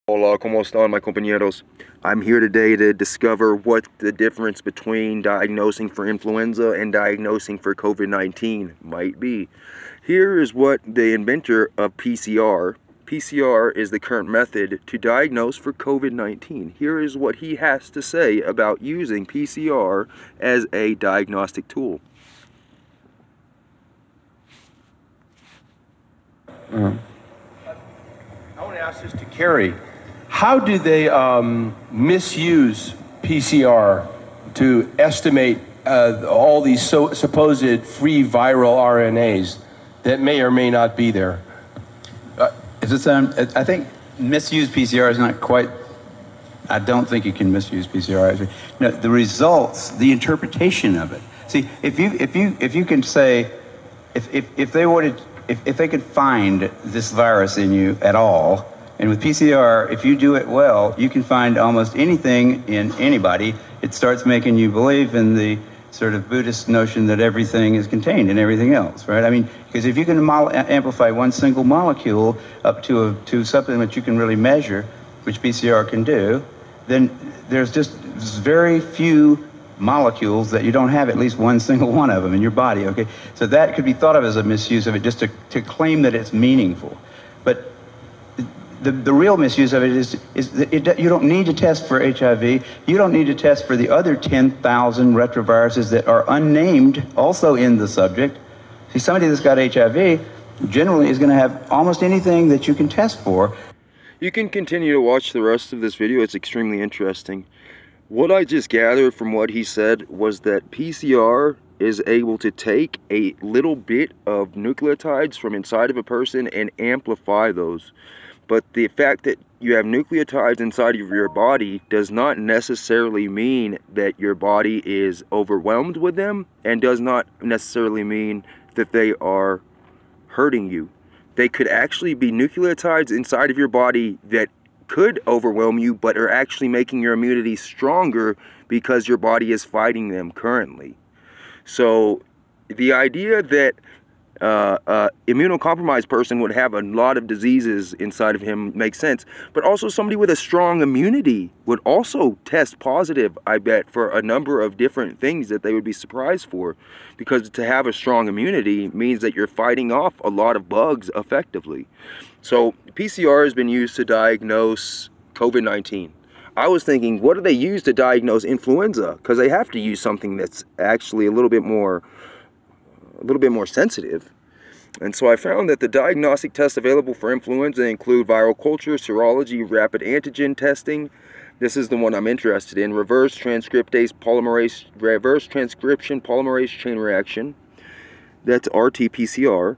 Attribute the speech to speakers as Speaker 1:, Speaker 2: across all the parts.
Speaker 1: Hola, ¿cómo están, my compañeros? I'm here today to discover what the difference between diagnosing for influenza and diagnosing for COVID-19 might be. Here is what the inventor of PCR is the current method to diagnose for COVID-19. Here is what he has to say about using PCR as a diagnostic tool.
Speaker 2: I want to ask this to Carrie. How do they misuse PCR to estimate all these supposed free viral RNAs that may or may not be there?
Speaker 3: I think misuse PCR is not quite. I don't think you can misuse PCR. No, the results, the interpretation of it. See, if you can say, if they could find this virus in you at all. And with PCR, if you do it well, you can find almost anything in anybody. It starts making you believe in the sort of Buddhist notion that everything is contained in everything else, right? I mean, because if you can amplify one single molecule up to something that you can really measure, which PCR can do, then there's just very few molecules that you don't have at least one single one of them in your body, okay? So that could be thought of as a misuse of it, just to claim that it's meaningful. But the real misuse of it is that you don't need to test for HIV. You don't need to test for the other 10,000 retroviruses that are unnamed, also in the subject. See, somebody that's got HIV generally is going to have almost anything that you can test for.
Speaker 1: You can continue to watch the rest of this video. It's extremely interesting. What I just gathered from what he said was that PCR is able to take a little bit of nucleotides from inside of a person and amplify those. But the fact that you have nucleotides inside of your body does not necessarily mean that your body is overwhelmed with them, and does not necessarily mean that they are hurting you. They could actually be nucleotides inside of your body that could overwhelm you, but are actually making your immunity stronger because your body is fighting them currently. So the idea that immunocompromised person would have a lot of diseases inside of him makes sense, but also somebody with a strong immunity would also test positive, I bet, for a number of different things that they would be surprised for, because to have a strong immunity means that you're fighting off a lot of bugs effectively. So PCR has been used to diagnose COVID-19. I was thinking, what do they use to diagnose influenza? Because they have to use something that's actually a little bit more sensitive. And so I found that the diagnostic tests available for influenza include viral culture, serology, rapid antigen testing. This is the one I'm interested in: reverse transcription polymerase chain reaction. That's RT-PCR.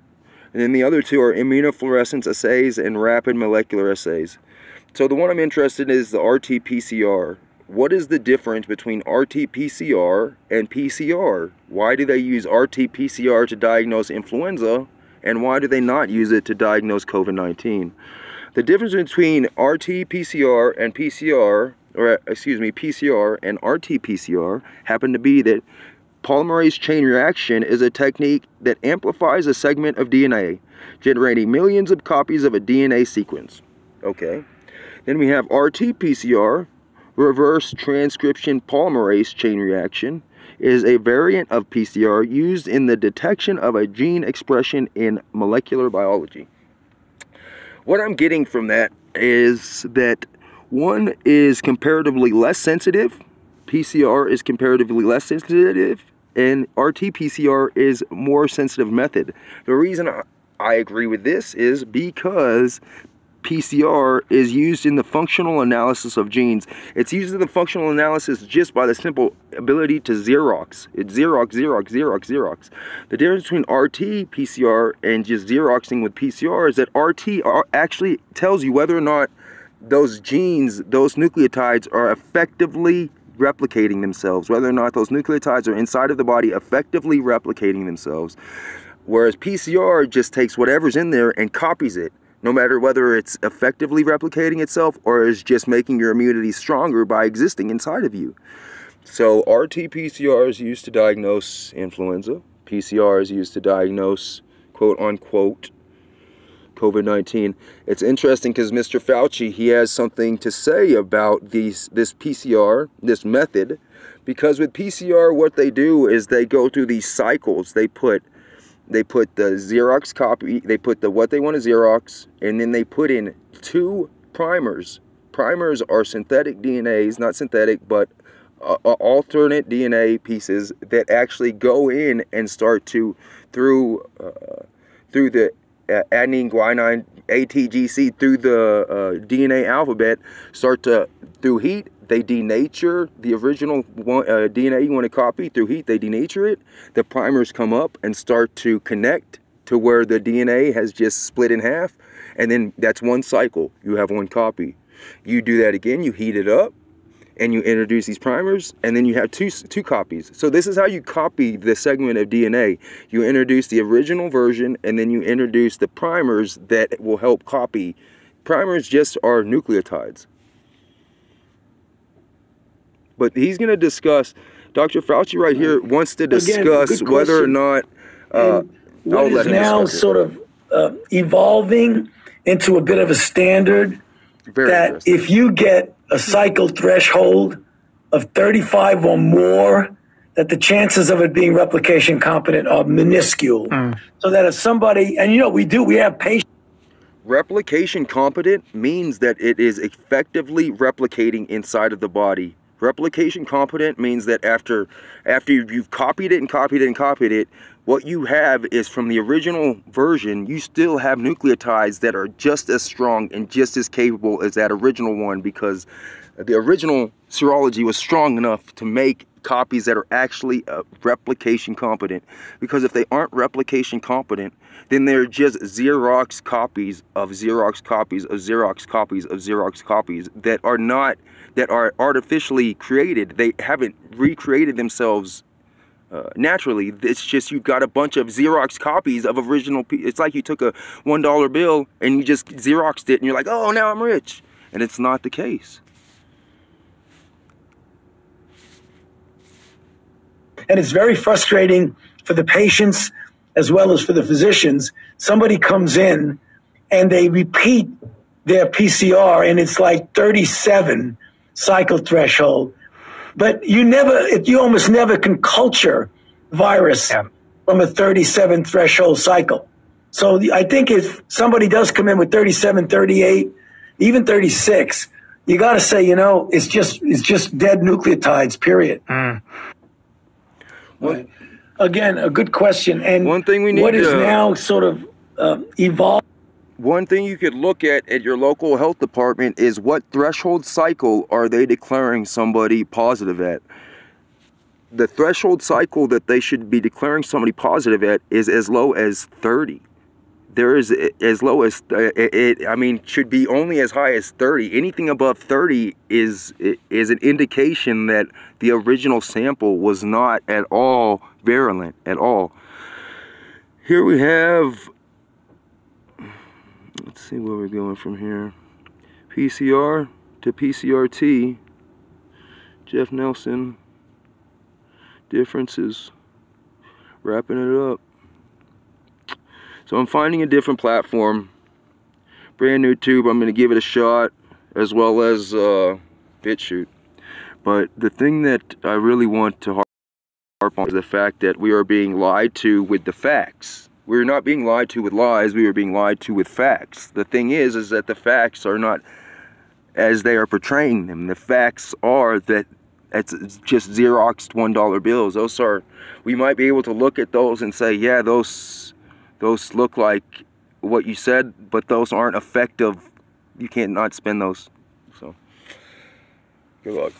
Speaker 1: And then the other two are immunofluorescence assays and rapid molecular assays. So the one I'm interested in is the RT-PCR. What is the difference between RT-PCR and PCR? Why do they use RT-PCR to diagnose influenza, and why do they not use it to diagnose COVID-19? The difference between RT-PCR and PCR and RT-PCR happen to be that polymerase chain reaction is a technique that amplifies a segment of DNA, generating millions of copies of a DNA sequence. Okay. Then we have RT-PCR. Reverse transcription polymerase chain reaction is a variant of PCR used in the detection of a gene expression in molecular biology. What I'm getting from that is that one is comparatively less sensitive, PCR is comparatively less sensitive, and RT-PCR is more sensitive method. The reason I agree with this is because PCR is used in the functional analysis of genes. It's used in the functional analysis just by the simple ability to Xerox. It's Xerox, Xerox, Xerox, Xerox. The difference between RT-PCR and just Xeroxing with PCR is that RT actually tells you whether or not those genes, those nucleotides, are effectively replicating themselves, whether or not those nucleotides are inside of the body effectively replicating themselves. Whereas PCR just takes whatever's in there and copies it, no matter whether it's effectively replicating itself or is just making your immunity stronger by existing inside of you. So RT-PCR is used to diagnose influenza. PCR is used to diagnose, quote unquote, COVID-19. It's interesting because Mr. Fauci, he has something to say about this PCR, this method, because with PCR, what they do is they go through these cycles. They put the Xerox copy, they put what they want to Xerox, and then they put in 2 primers. Primers are synthetic DNAs, not synthetic, but alternate DNA pieces that actually go in and start to, through the adenine, guanine, ATGC, through the DNA alphabet, start to, through heat, they denature the original DNA you want to copy. Through heat, they denature it. The primers come up and start to connect to where the DNA has just split in half. And then that's one cycle. You have one copy. You do that again, you heat it up, and you introduce these primers, and then you have two copies. So this is how you copy the segment of DNA. You introduce the original version, and then you introduce the primers that will help copy. Primers just are nucleotides. But he's going to discuss, Dr. Fauci right here wants to discuss whether or not,
Speaker 4: what is now sort of evolving into a bit of a standard that if you get a cycle threshold of 35 or more, that the chances of it being replication competent are minuscule. So that if somebody, and you know, we have patients.
Speaker 1: Replication competent means that it is effectively replicating inside of the body. Replication competent means that after you've copied it and copied it and copied it, what you have is from the original version, you still have nucleotides that are just as strong and just as capable as that original one, because the original serology was strong enough to make copies that are actually replication competent. Because if they aren't replication competent, then they're just Xerox copies of Xerox copies of Xerox copies of Xerox copies that are artificially created. They haven't recreated themselves naturally. It's just you've got a bunch of Xerox copies of original. It's like you took a $1 bill and you just Xeroxed it and you're like, oh, now I'm rich. And it's not the case.
Speaker 4: And it's very frustrating for the patients as well as for the physicians. Somebody comes in and they repeat their PCR and it's like 37 cycle threshold. But you almost never can culture virus from a 37 threshold cycle. So I think if somebody does come in with 37, 38, even 36, you got to say, you know, it's just dead nucleotides, period. Well, again, a good question. And
Speaker 1: one thing we need
Speaker 4: what is now sort of evolved.
Speaker 1: One thing you could look at your local health department is what threshold cycle are they declaring somebody positive at. The threshold cycle that they should be declaring somebody positive at is as low as 30. There is as low as, should be only as high as 30. Anything above 30 is an indication that the original sample was not at all virulent at all. Here we have, let's see where we're going from here. PCR to PCRT. Jeff Nelson. Differences. Wrapping it up. So I'm finding a different platform. Brand new tube. I'm going to give it a shot, as well as BitChute. But the thing that I really want to harp on is the fact that we are being lied to with the facts. We're not being lied to with lies, we are being lied to with facts. The thing is that the facts are not as they are portraying them. The facts are that it's just Xeroxed $1 bills. Those are, we might be able to look at those and say, yeah, those look like what you said, but those aren't effective. You can't not spend those. So, good luck.